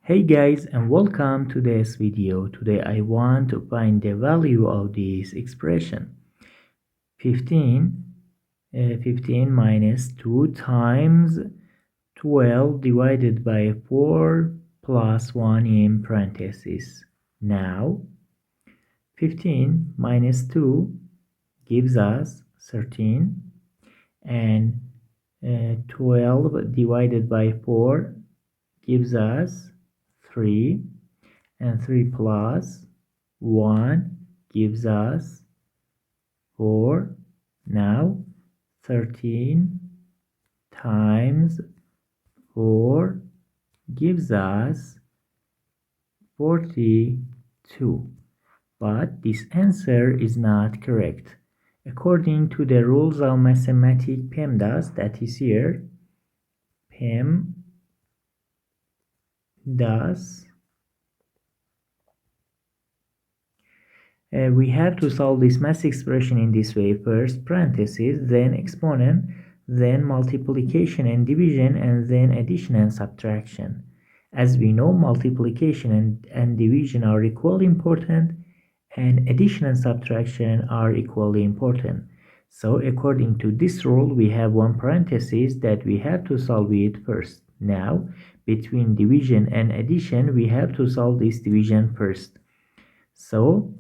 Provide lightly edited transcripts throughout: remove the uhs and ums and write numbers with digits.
Hey guys, and welcome to this video. Today I want to find the value of this expression. 15 minus 2 times 12 divided by 4 plus 1 in parentheses. Now 15 minus 2 gives us 13, and 12 divided by 4 gives us 3, and 3 plus 1 gives us 4. Now 13 times 4 gives us 42. But this answer is not correct. According to the rules of mathematics PEMDAS, that is here, PEMDAS, we have to solve this math expression in this way: first parentheses, then exponent, then multiplication and division, and then addition and subtraction. As we know, multiplication and division are equally important, and addition and subtraction are equally important. So according to this rule, we have one parenthesis that we have to solve it first. Now, between division and addition, we have to solve this division first. So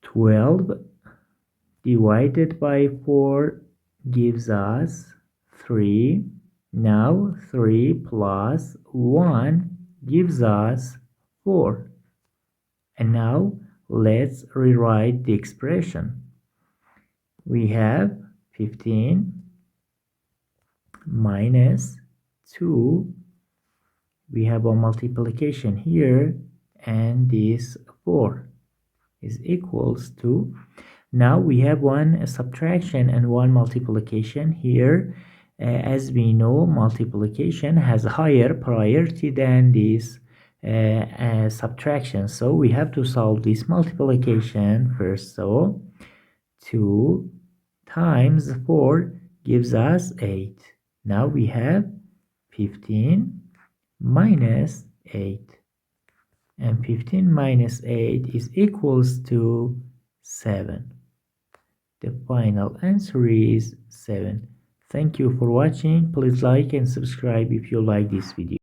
12 divided by 4 gives us 3. Now 3 plus 1 gives us 4. And now let's rewrite the expression. We have 15 minus 2. We have a multiplication here, and this 4 is equals to, now we have one subtraction and one multiplication here. As we know, multiplication has a higher priority than this subtraction, so we have to solve this multiplication first. So 2 times 4 gives us 8. Now we have 15 minus 8, and 15 minus 8 is equals to 7. The final answer is 7. Thank you for watching. Please like and subscribe if you like this video.